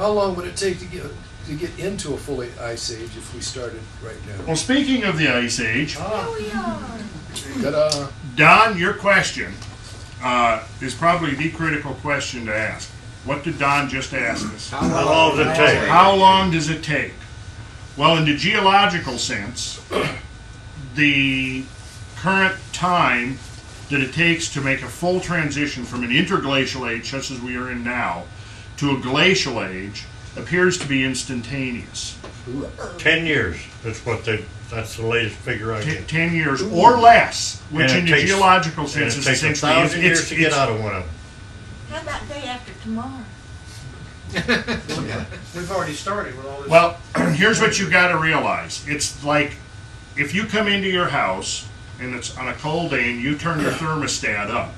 how long would it take to get into a fully ice age if we started right now? Well, speaking of the ice age, Ta-da. Don, your question is probably the critical question to ask. What did Don just ask us? How long does it take? How long does it take? Well, in the geological sense, the current time that it takes to make a full transition from an interglacial age, such as we are in now, to a glacial age appears to be instantaneous. 10 years. That's the latest figure I get. 10 years or less, which in the geological sense is takes essentially 1,000 years to get out of one of them. How about day after tomorrow? We've already started with all this. Well, here's what you got to realize. It's like if you come into your house and it's on a cold day and you turn your thermostat up,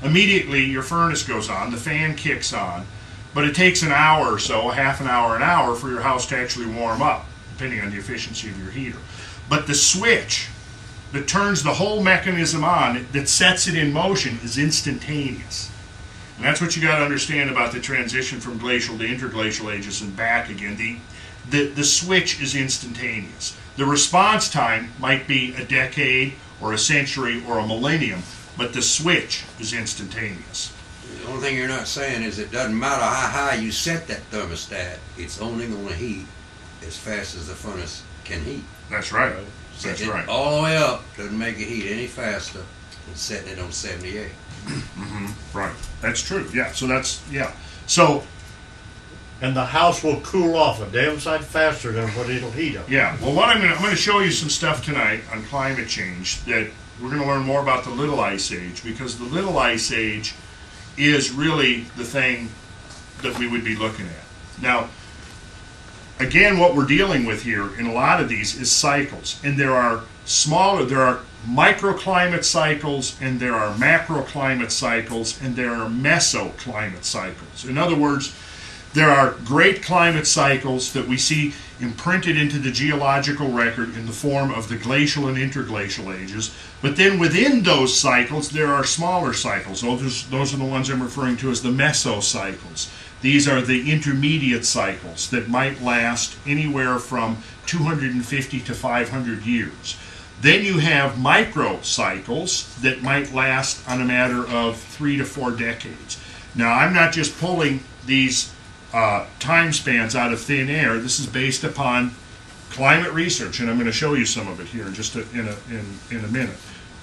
immediately your furnace goes on, the fan kicks on, but it takes an hour or so, half an hour for your house to actually warm up, depending on the efficiency of your heater. But the switch that turns the whole mechanism on, that sets it in motion, is instantaneous. And that's what you got to understand about the transition from glacial to interglacial ages and back again. The switch is instantaneous. The response time might be a decade or a century or a millennium, but the switch is instantaneous. The only thing you're not saying is it doesn't matter how high you set that thermostat, it's only going to heat as fast as the furnace can heat. That's right. That's right. All the way up doesn't make it heat any faster than setting it on 78. Right. That's true. Yeah. So that's, yeah. So, And the house will cool off a damn sight faster than what it'll heat up. yeah. Well, what I'm going to show you some stuff tonight on climate change that we're going to learn more about the Little Ice Age, because the Little Ice Age is really the thing that we would be looking at. Now, again, what we're dealing with here in a lot of these is cycles, and there are microclimate cycles, and there are macroclimate cycles, and there are mesoclimate cycles. In other words, there are great climate cycles that we see imprinted into the geological record in the form of the glacial and interglacial ages, but then within those cycles there are smaller cycles. Those are the ones I'm referring to as the mesocycles. These are the intermediate cycles that might last anywhere from 250 to 500 years. Then you have microcycles that might last on a matter of 3 to 4 decades. Now, I'm not just pulling these time spans out of thin air. This is based upon climate research, and I'm going to show you some of it here in just in a minute,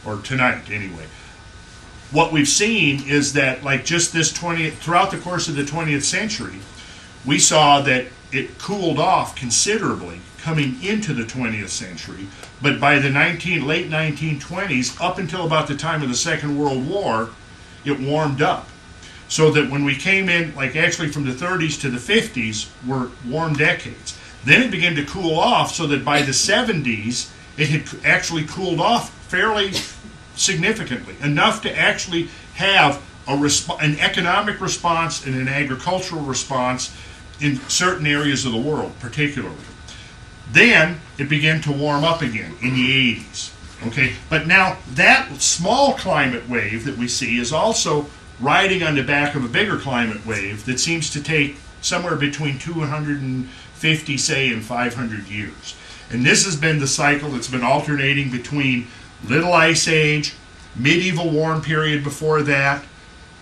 or tonight anyway. What we've seen is that, like, just throughout the course of the 20th century, we saw that it cooled off considerably coming into the 20th century, but by the late 1920s, up until about the time of the Second World War, it warmed up. So that when we came in, like actually from the 30s to the 50s, were warm decades. Then it began to cool off, so that by the 70s, it had actually cooled off fairly significantly, enough to actually have an economic response and an agricultural response in certain areas of the world, particularly. Then it began to warm up again in the 80s. Okay, but now that small climate wave that we see is also riding on the back of a bigger climate wave that seems to take somewhere between 250, say, and 500 years. And this has been the cycle that's been alternating between Little Ice Age, medieval warm period before that,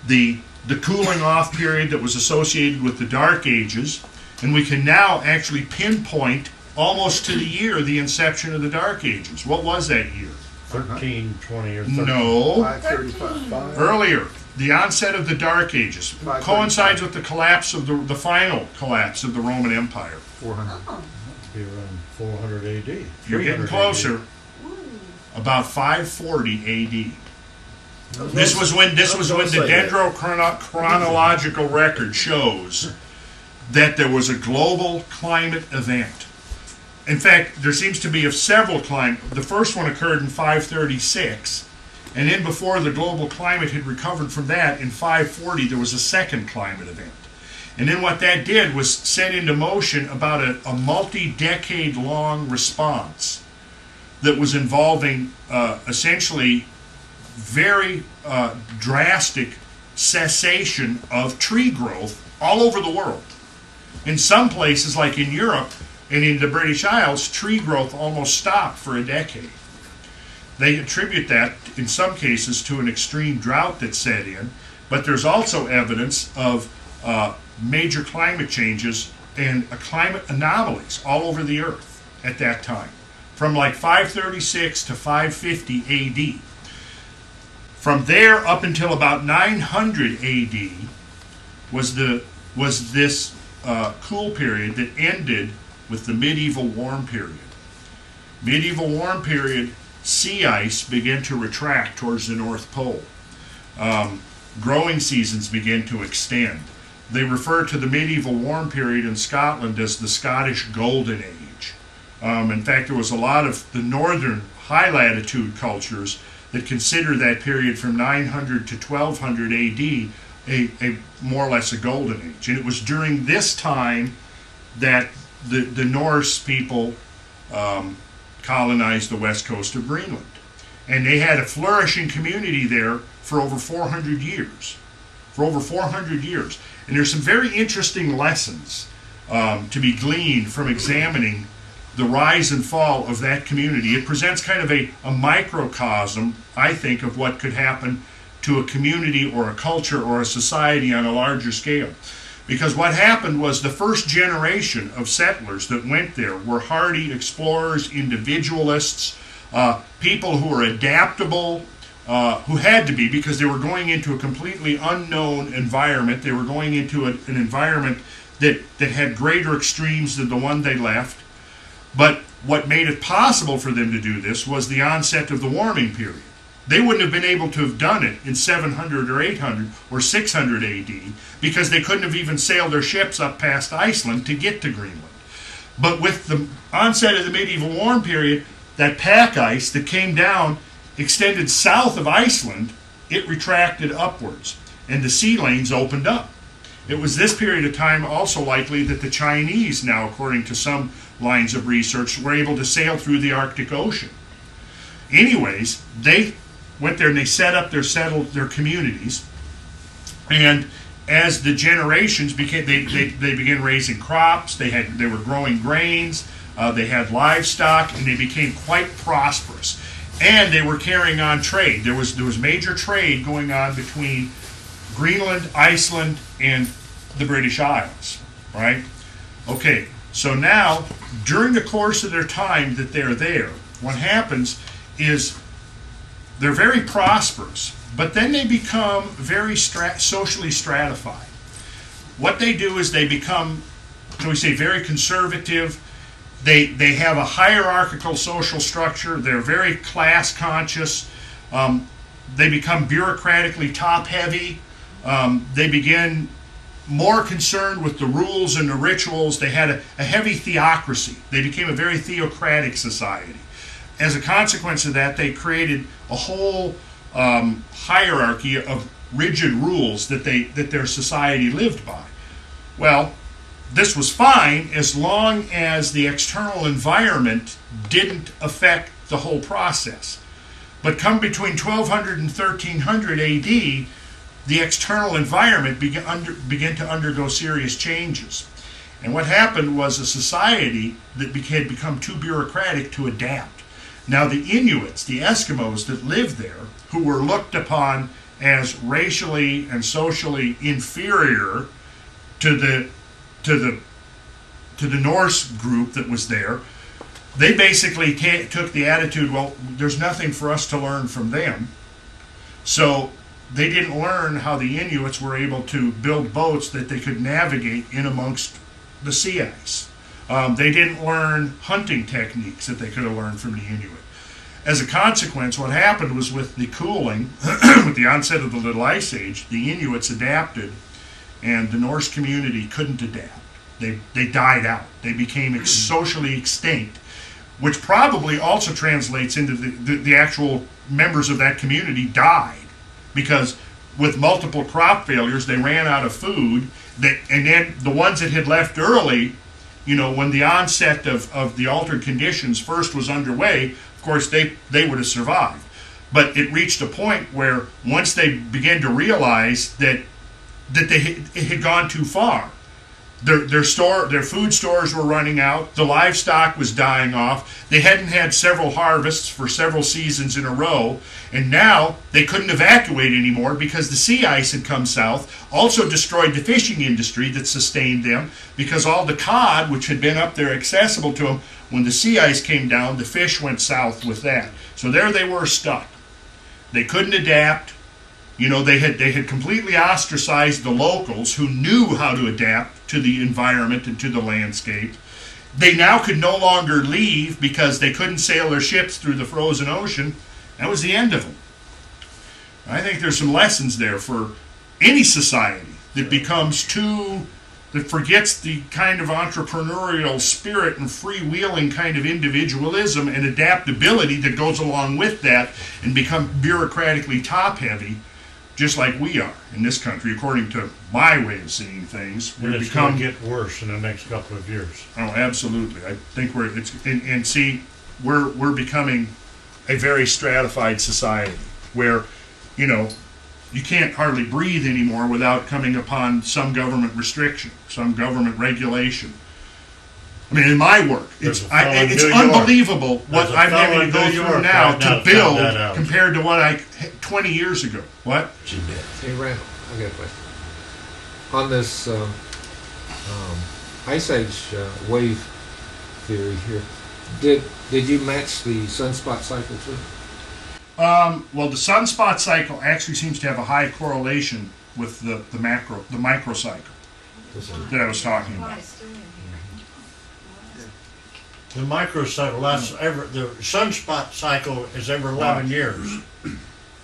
the cooling off period that was associated with the Dark Ages, and we can now actually pinpoint almost to the year the inception of the Dark Ages. What was that year? 1320 or 13. No. 535. Earlier. The onset of the Dark Ages coincides with the collapse of the final collapse of the Roman Empire. 400. Be around 400 AD. You're getting closer. About 540 AD. This was when the dendrochronological record shows that there was a global climate event. In fact, there seems to be several the first one occurred in 536. And then before the global climate had recovered from that, in 540, there was a second climate event. And then what that did was set into motion about a multi-decade long response that was involving essentially very drastic cessation of tree growth all over the world. In some places, like in Europe and in the British Isles, tree growth almost stopped for a decade. They attribute that, in some cases, to an extreme drought that set in, but there's also evidence of major climate changes and climate anomalies all over the Earth at that time, from like 536 to 550 AD. From there up until about 900 AD was this cool period that ended with the medieval warm period. Medieval warm period, sea ice began to retract towards the North Pole. Growing seasons began to extend. They refer to the medieval warm period in Scotland as the Scottish Golden Age. In fact, there was a lot of the northern high latitude cultures that consider that period from 900 to 1200 AD a more or less a golden age. And it was during this time that the Norse people colonized the west coast of Greenland. And they had a flourishing community there for over 400 years. For over 400 years. And there's some very interesting lessons to be gleaned from examining the rise and fall of that community. It presents kind of a microcosm, I think, of what could happen to a community or a culture or a society on a larger scale. Because what happened was the first generation of settlers that went there were hardy explorers, individualists, people who were adaptable, who had to be, because they were going into a completely unknown environment. They were going into an environment that had greater extremes than the one they left. But what made it possible for them to do this was the onset of the warming period. They wouldn't have been able to have done it in 700 or 800 or 600 AD because they couldn't have even sailed their ships up past Iceland to get to Greenland. But with the onset of the medieval warm period, that pack ice that came down extended south of Iceland, it retracted upwards, and the sea lanes opened up. It was this period of time also likely that the Chinese, now according to some lines of research, were able to sail through the Arctic Ocean. Anyways, they went there and they settled their communities, and as the generations became, they began raising crops. They were growing grains. They had livestock, and they became quite prosperous. And they were carrying on trade. There was major trade going on between Greenland, Iceland, and the British Isles, right? Okay, so now, during the course of their time that they're there, what happens is they're very prosperous, but then they become very socially stratified. What they do is they become, shall we say, very conservative. They have a hierarchical social structure. They're very class conscious. They become bureaucratically top-heavy. They begin more concerned with the rules and the rituals. They had a heavy theocracy. They became a very theocratic society. As a consequence of that, they created a whole hierarchy of rigid rules that their society lived by. Well, this was fine as long as the external environment didn't affect the whole process. But come between 1200 and 1300 AD, the external environment began to undergo serious changes. And what happened was a society that had become too bureaucratic to adapt. Now the Inuits, the Eskimos that lived there, who were looked upon as racially and socially inferior to the Norse group that was there, they basically took the attitude, well, there's nothing for us to learn from them. So they didn't learn how the Inuits were able to build boats that they could navigate in amongst the sea ice. They didn't learn hunting techniques that they could have learned from the Inuit. As a consequence, what happened was with the cooling, with the onset of the Little Ice Age, the Inuits adapted, and the Norse community couldn't adapt. They died out. They became socially extinct, which probably also translates into the actual members of that community died, because with multiple crop failures, they ran out of food, and then the ones that had left early, you know, when the onset of the altered conditions first was underway, of course, they would have survived. But it reached a point where once they began to realize that it had gone too far, their food stores were running out. The livestock was dying off. They hadn't had several harvests for several seasons in a row, and now they couldn't evacuate anymore because the sea ice had come south, also destroyed the fishing industry that sustained them, because all the cod, which had been up there accessible to them, when the sea ice came down, the fish went south with that. So there they were stuck. They couldn't adapt. You know, they had completely ostracized the locals who knew how to adapt to the environment and to the landscape. They now could no longer leave because they couldn't sail their ships through the frozen ocean. That was the end of them. I think there's some lessons there for any society that becomes that forgets the kind of entrepreneurial spirit and freewheeling kind of individualism and adaptability that goes along with that, and become bureaucratically top-heavy, just like we are in this country, according to my way of seeing things. And it's going to get worse in the next couple of years. Oh, absolutely. I think we're becoming a very stratified society where, you know, you can't hardly breathe anymore without coming upon some government restriction, some government regulation. I mean, in my work, it's unbelievable what I'm having to go through now to build compared to what 20 years ago. What? Hey, Randall, I got a question. On this Ice Age wave theory here, did you match the Sunspot Cycle too? Well, the Sunspot Cycle actually seems to have a high correlation with the microcycle that I was talking about. The microcycle lasts the sunspot cycle is every 11 years.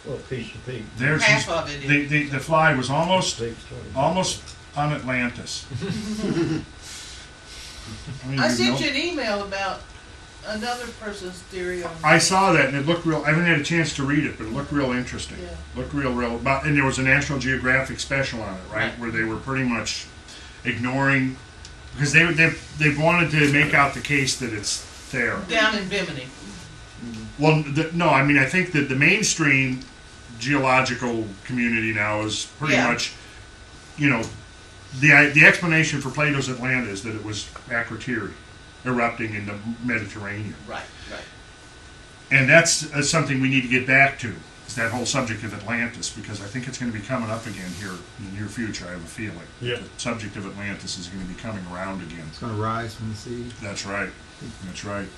Well, piece to piece. Half of it is. The fly was almost on Atlantis. I sent you an email about another person's theory on. I saw that and it looked real. I haven't had a chance to read it, but it looked real interesting. Yeah. Looked real. And there was a National Geographic special on it, right, where they were pretty much ignoring, because they wanted to make out the case that it's there. Down in Bimini. Well, no, I mean, I think that the mainstream geological community now is pretty much, you know, the explanation for Plato's Atlantis is that it was Akrotiri erupting in the Mediterranean. Right. And that's something we need to get back to, is that whole subject of Atlantis, because I think it's going to be coming up again here in the near future, I have a feeling. Yeah. The subject of Atlantis is going to be coming around again. It's going to rise from the sea. That's right. That's right.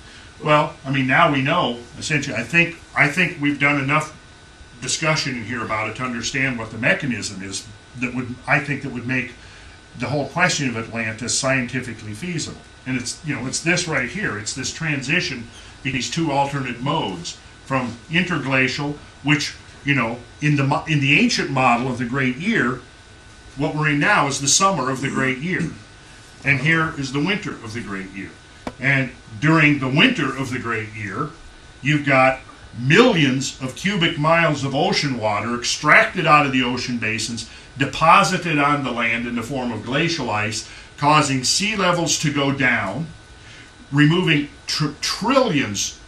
Well, I mean, now we know, essentially, I think we've done enough discussion in here about it to understand what the mechanism is that would make the whole question of Atlantis scientifically feasible. And it's this right here. It's this transition in these two alternate modes from interglacial, which, you know, in the ancient model of the Great Year, what we're in now is the summer of the Great Year. And here is the winter of the Great Year. And during the winter of the Great Year, you've got millions of cubic miles of ocean water extracted out of the ocean basins, deposited on the land in the form of glacial ice, causing sea levels to go down, removing trillions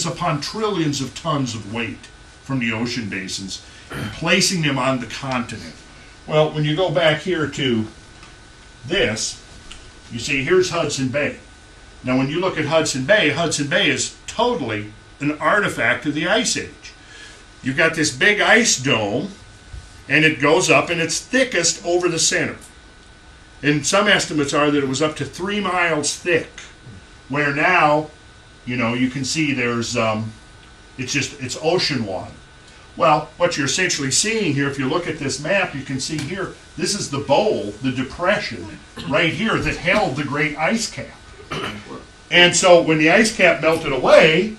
upon trillions of tons of weight from the ocean basins and placing them on the continent. Well, when you go back here to this, you see here's Hudson Bay. Now, when you look at Hudson Bay is totally an artifact of the Ice Age. You've got this big ice dome, and it goes up, and it's thickest over the center. And some estimates are that it was up to 3 miles thick, where now, you know, you can see there's, it's ocean water. Well, what you're essentially seeing here, if you look at this map, you can see here, this is the bowl, the depression, right here that held the great ice cap. And so when the ice cap melted away,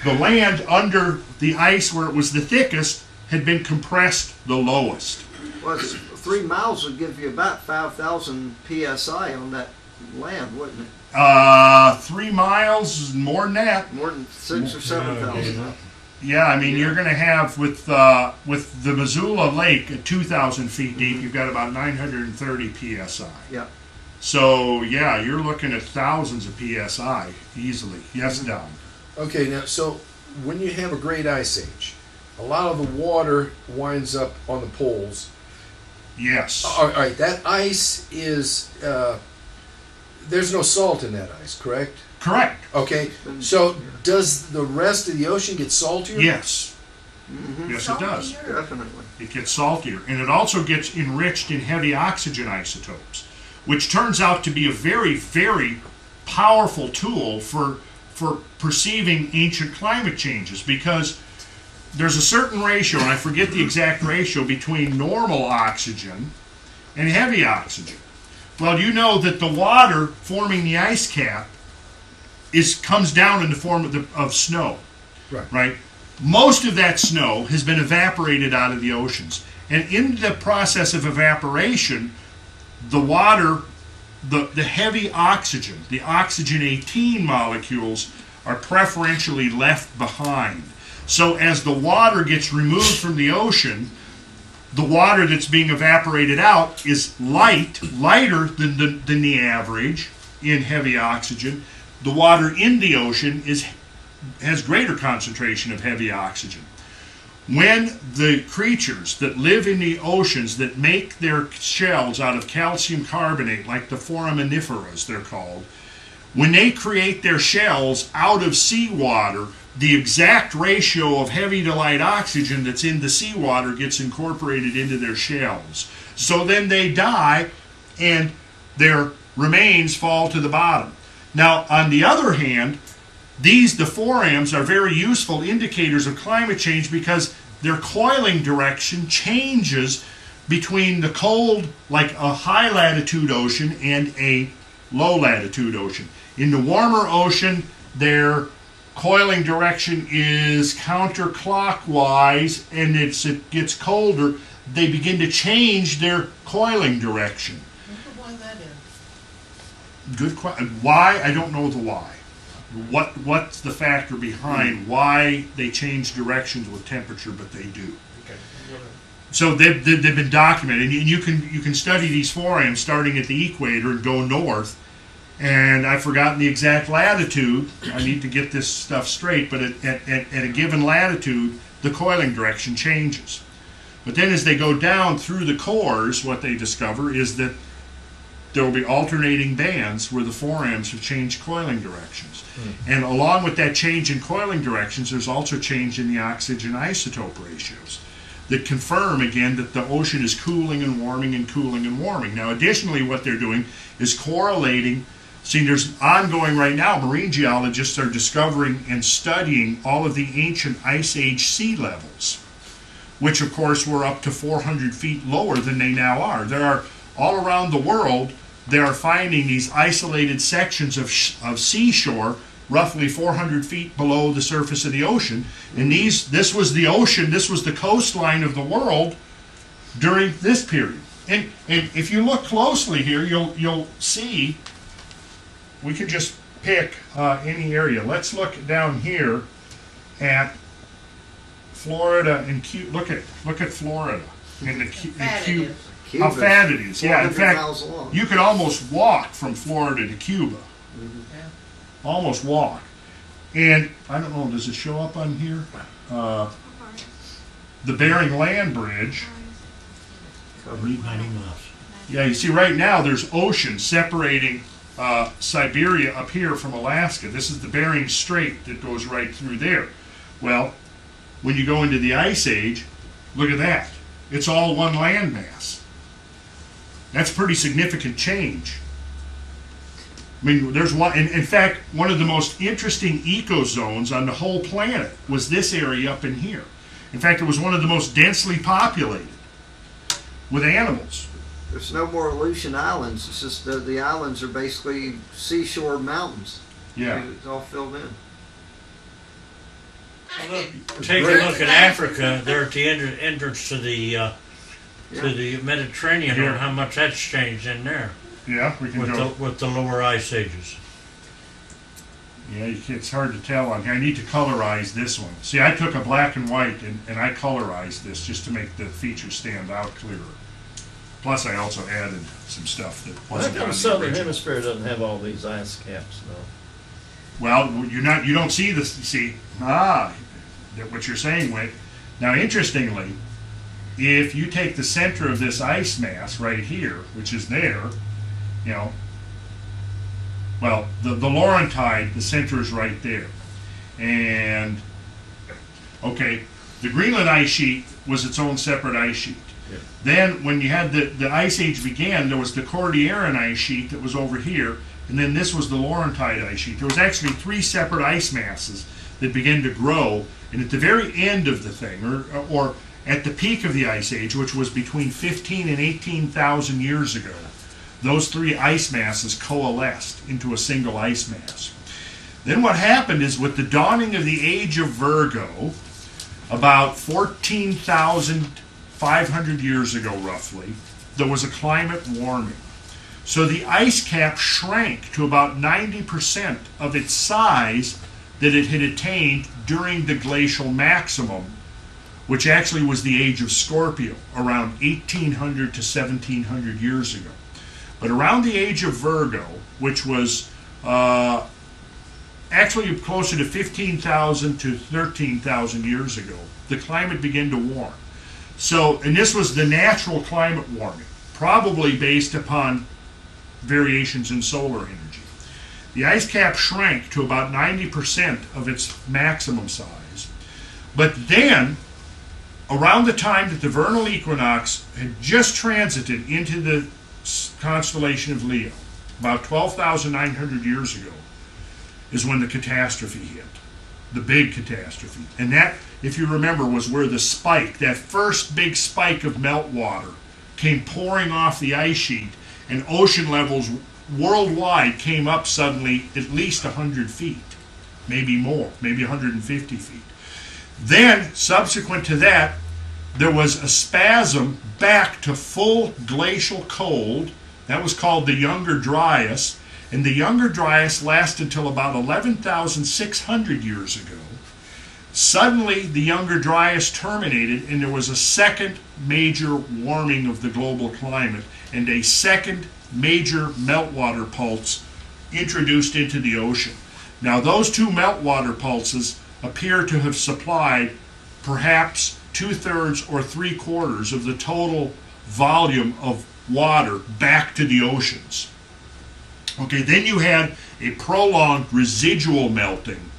the land under the ice where it was the thickest had been compressed the lowest. Well, 3 miles would give you about 5,000 psi on that land, wouldn't it? 3 miles, more than that. More than 6,000 or 7,000. Yeah, I mean, you're going to have, with the Missoula Lake at 2,000 feet deep, you've got about 930 psi. Yeah. So, yeah, you're looking at thousands of psi easily. Yes, Don. Okay, now, so when you have a great ice age, a lot of the water winds up on the poles. Yes. All right, that ice is, there's no salt in that ice, correct? Correct. Okay, so does the rest of the ocean get saltier? Yes. Mm-hmm. Yes, it does. Definitely. It gets saltier, and it also gets enriched in heavy oxygen isotopes, which turns out to be a very, very powerful tool for perceiving ancient climate changes, because there's a certain ratio, and I forget the exact ratio, between normal oxygen and heavy oxygen. Well, you know that the water forming the ice cap comes down in the form of snow, right? Most of that snow has been evaporated out of the oceans, and in the process of evaporation, the water, the heavy oxygen, the oxygen 18 molecules are preferentially left behind. So as the water gets removed from the ocean, the water that's being evaporated out is lighter than the average in heavy oxygen. The water in the ocean has greater concentration of heavy oxygen. When the creatures that live in the oceans that make their shells out of calcium carbonate, like the Foraminiferas they're called, when they create their shells out of seawater, the exact ratio of heavy to light oxygen that's in the seawater gets incorporated into their shells. So then they die and their remains fall to the bottom. Now, on the other hand, the forams are very useful indicators of climate change because their coiling direction changes between the cold, like a high latitude ocean, and a low latitude ocean. In the warmer ocean, their coiling direction is counterclockwise, and as it gets colder, they begin to change their coiling direction. I wonder why that is. Good question. Why? I don't know the why. What's the factor behind why they change directions with temperature, but they do. So they've been documented, and you can study these forams starting at the equator and go north. And I've forgotten the exact latitude. I need to get this stuff straight, but at a given latitude, the coiling direction changes. But then as they go down through the cores, what they discover is that there will be alternating bands where the forams have changed coiling directions. And along with that change in coiling directions, there's also change in the oxygen isotope ratios that confirm again that the ocean is cooling and warming and cooling and warming. Now additionally, what they're doing is correlating. See, there's ongoing right now, marine geologists are discovering and studying all of the ancient ice age sea levels, which of course were up to 400 feet lower than they now are. There are, all around the world, they are finding these isolated sections of seashore roughly 400 feet below the surface of the ocean. And this was the ocean, this was the coastline of the world during this period. And if you look closely here, you'll see, we could just pick any area. Let's look down here at Florida and Cuba. Look at Florida and the Cuba. How fat it is. Yeah, in fact, you could almost walk from Florida to Cuba. Almost walk. And I don't know, does it show up on here? The Bering land bridge. 90 miles. Yeah, you see right now there's ocean separating Siberia up here from Alaska. This is the Bering Strait that goes right through there. Well, when you go into the Ice Age, look at that. It's all one landmass. That's pretty significant change. I mean, there's one, in fact, one of the most interesting ecozones on the whole planet was this area up in here. In fact, it was one of the most densely populated with animals. There's no more Aleutian Islands. It's just the islands are basically seashore mountains. Yeah. It's all filled in. Take a look at Africa. They're at the entrance to the Mediterranean, Here. and how much that's changed in there Yeah, we can go. with the lower ice ages. Yeah, it's hard to tell on here. I need to colorize this one. See, I took a black and white and I colorized this just to make the features stand out clearer. Plus, I also added some stuff that How wasn't come on the the southern original. hemisphere doesn't have all these ice caps though? Well, you don't see this. You see, what you're saying, Wick. Now, interestingly, if you take the center of this ice mass right here, which is there, you know, well, the Laurentide, the center is right there. And, okay, the Greenland ice sheet was its own separate ice sheet. Yeah. Then, when you had the Ice Age began, there was the Cordilleran ice sheet that was over here, and then this was the Laurentide ice sheet. There was actually 3 separate ice masses that began to grow, and at the very end of the thing, or at the peak of the Ice Age, which was between 15 and 18,000 years ago, those 3 ice masses coalesced into a single ice mass. Then what happened is, with the dawning of the age of Virgo, about 14,500 years ago roughly, there was a climate warming. So the ice cap shrank to about 90% of its size that it had attained during the glacial maximum, which actually was the age of Scorpio, around 1800 to 1700 years ago. But around the age of Virgo, which was actually closer to 15,000 to 13,000 years ago, the climate began to warm. So, and this was the natural climate warming, probably based upon variations in solar energy. The ice cap shrank to about 90% of its maximum size. But then, around the time that the vernal equinox had just transited into the constellation of Leo, about 12,900 years ago, is when the catastrophe hit, the big catastrophe. And that, if you remember, was where the spike, that first big spike of meltwater, came pouring off the ice sheet, and ocean levels worldwide came up suddenly at least 100 feet, maybe more, maybe 150 feet. Then, subsequent to that, there was a spasm back to full glacial cold. That was called the Younger-Dryas, and the Younger-Dryas lasted until about 11,600 years ago. Suddenly, the Younger-Dryas terminated, and there was a second major warming of the global climate, and a second major meltwater pulse introduced into the ocean. Now, those 2 meltwater pulses appear to have supplied perhaps 2/3 or 3/4 of the total volume of water back to the oceans. Okay, then you had a prolonged residual melting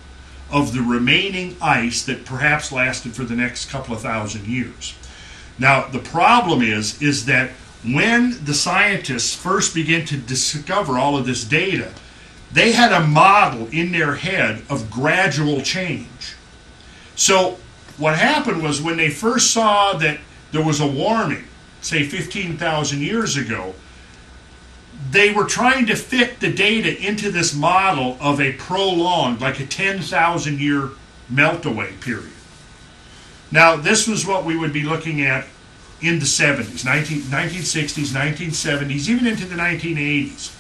of the remaining ice that perhaps lasted for the next couple of thousand years. Now, the problem is that when the scientists first began to discover all of this data, they had a model in their head of gradual change. So what happened was, when they first saw that there was a warming, say 15,000 years ago, they were trying to fit the data into this model of a prolonged, like a 10,000 year melt-away period. Now, this was what we would be looking at in the 70s, 1960s, 1970s, even into the 1980s.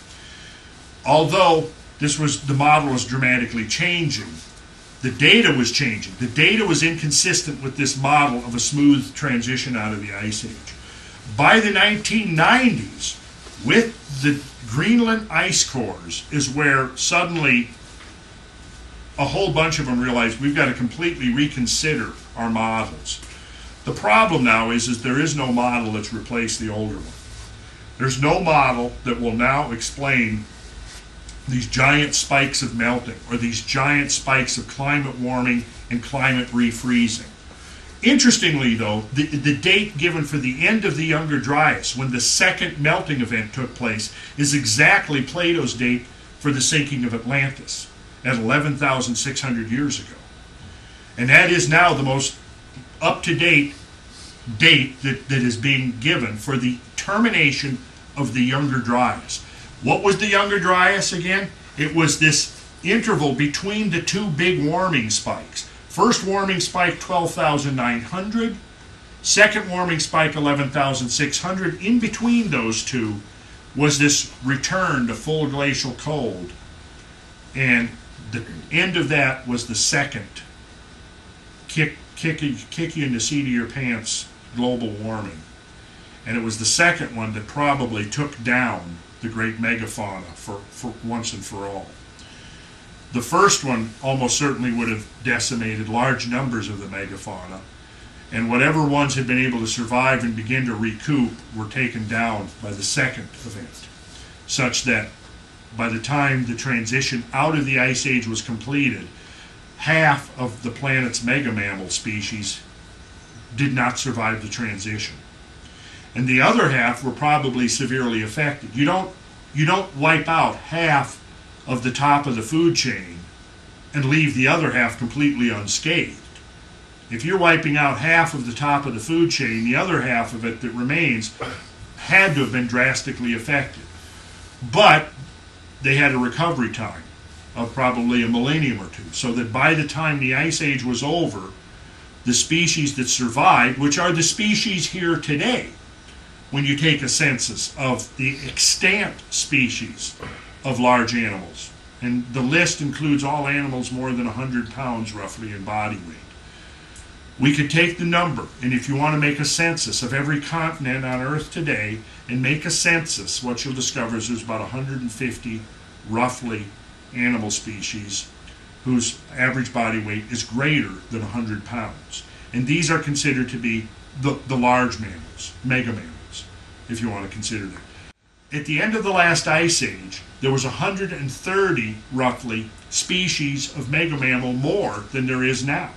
Although the model was dramatically changing, the data was changing. The data was inconsistent with this model of a smooth transition out of the Ice Age. By the 1990s, with the Greenland ice cores, is where suddenly a whole bunch of them realized we've got to completely reconsider our models. The problem now is there is no model that's replaced the older one. There's no model that will now explain these giant spikes of melting, or these giant spikes of climate warming and climate refreezing. Interestingly, though, the date given for the end of the Younger-Dryas, when the second melting event took place, is exactly Plato's date for the sinking of Atlantis at 11,600 years ago. And that is now the most up-to-date date that is being given for the termination of the Younger-Dryas. What was the Younger-Dryas again? It was this interval between the 2 big warming spikes. First warming spike, 12,900. Second warming spike, 11,600. In between those 2 was this return to full glacial cold. And the end of that was the second kick you in the seat of your pants global warming. And it was the second one that probably took down the great megafauna for once and for all. The first one almost certainly would have decimated large numbers of the megafauna. And whatever ones had been able to survive and begin to recoup were taken down by the second event, such that by the time the transition out of the Ice Age was completed, half of the planet's mega-mammal species did not survive the transition. And the other half were probably severely affected. You don't wipe out half of the top of the food chain and leave the other half completely unscathed. If you're wiping out half of the top of the food chain, the other half of it that remains had to have been drastically affected. But they had a recovery time of probably a millennium or two, so that by the time the Ice Age was over, the species that survived, which are the species here today, when you take a census of the extant species of large animals, and the list includes all animals more than 100 pounds roughly in body weight. We could take the number, and if you want to make a census of every continent on Earth today and make a census, what you'll discover is there's about 150 roughly animal species whose average body weight is greater than 100 pounds. And these are considered to be the large mammals, mega-mammals, if you want to consider them. At the end of the last Ice Age, there was 130 roughly species of mega-mammal more than there is now.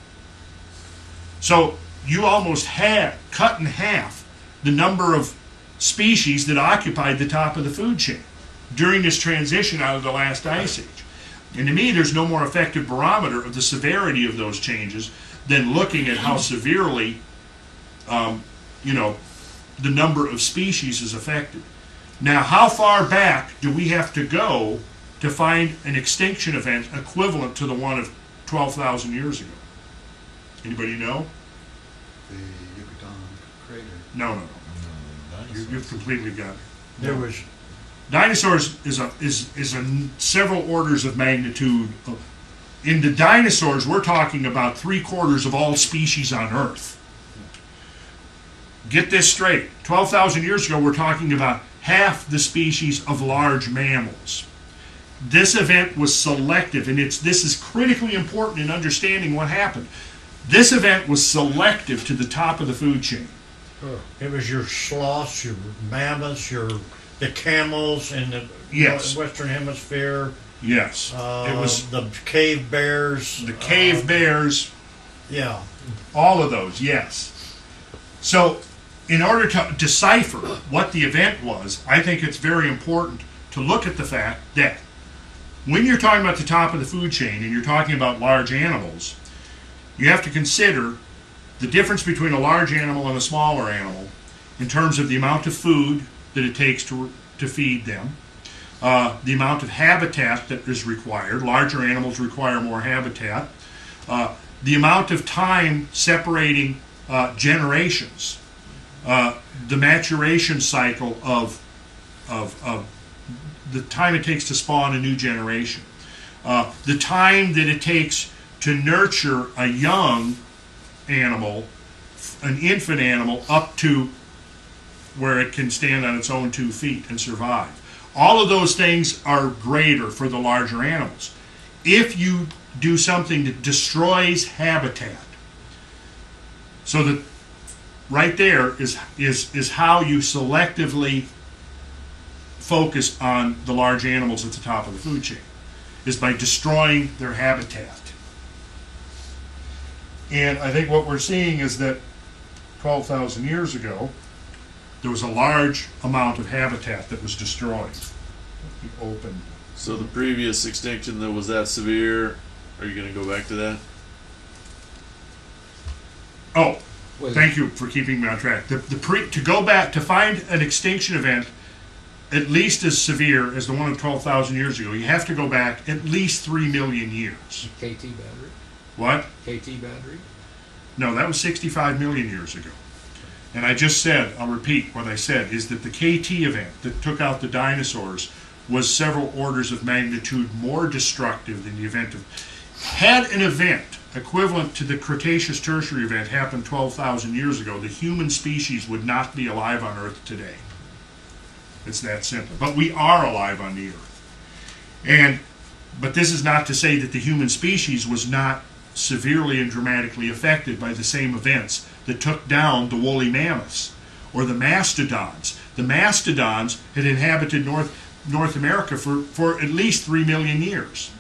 So you almost cut in half the number of species that occupied the top of the food chain during this transition out of the last Ice Age. And to me, there's no more effective barometer of the severity of those changes than looking at how severely, the number of species is affected. Now, how far back do we have to go to find an extinction event equivalent to the one of 12,000 years ago? Anybody know? The Yucatan crater. No. You've completely got it. There was Dinosaurs is several orders of magnitude. In the dinosaurs, we're talking about 3/4 of all species on Earth. Get this straight. 12,000 years ago, we're talking about half the species of large mammals. This event was selective, and this is critically important in understanding what happened. This event was selective to the top of the food chain. It was your sloths, your mammoths, the camels in the Yes. Western Hemisphere. Yes. It was the cave bears. the cave bears, Yeah. all of those, yes. So, in order to decipher what the event was, I think it's very important to look at the fact that when you're talking about the top of the food chain and you're talking about large animals, you have to consider the difference between a large animal and a smaller animal in terms of the amount of food that it takes to feed them, the amount of habitat that is required. Larger animals require more habitat. The amount of time separating generations, the maturation cycle of the time it takes to spawn a new generation, the time that it takes to nurture a young animal, an infant animal, up to where it can stand on its own 2 feet and survive. All of those things are greater for the larger animals. If you do something that destroys habitat, so that right there is how you selectively focus on the large animals at the top of the food chain, is by destroying their habitat. And I think what we're seeing is that 12,000 years ago, there was a large amount of habitat that was destroyed. Open. So the previous extinction that was that severe, are you going to go back to that? Oh, thank you for keeping me on track. To go back to find an extinction event at least as severe as the one of 12,000 years ago, you have to go back at least 3 million years. KT battery? What? KT battery? No, that was 65 million years ago. And I just said, I'll repeat what I said, is that the KT event that took out the dinosaurs was several orders of magnitude more destructive than the event of... Had an event equivalent to the Cretaceous Tertiary event happened 12,000 years ago, the human species would not be alive on Earth today. It's that simple. But we are alive on the Earth. But this is not to say that the human species was not severely and dramatically affected by the same events that took down the woolly mammoths or the mastodons. The mastodons had inhabited North America for at least 3 million years.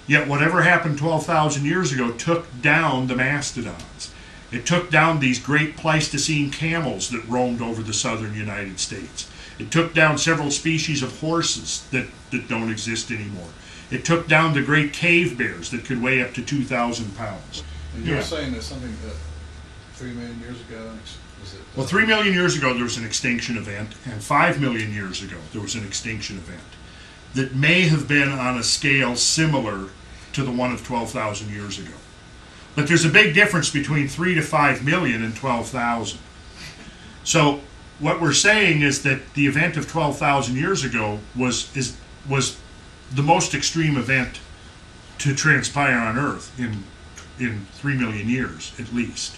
Yet whatever happened 12,000 years ago took down the mastodons. It took down these great Pleistocene camels that roamed over the southern United States. It took down several species of horses that don't exist anymore. It took down the great cave bears that could weigh up to 2,000 pounds. And you were saying that something 3 million years ago, was it? Well, 3 million years ago there was an extinction event, and 5 million years ago there was an extinction event that may have been on a scale similar to the one of 12,000 years ago. But there's a big difference between 3 to 5 million and 12,000. So what we're saying is that the event of 12,000 years ago was the most extreme event to transpire on Earth in 3 million years, at least.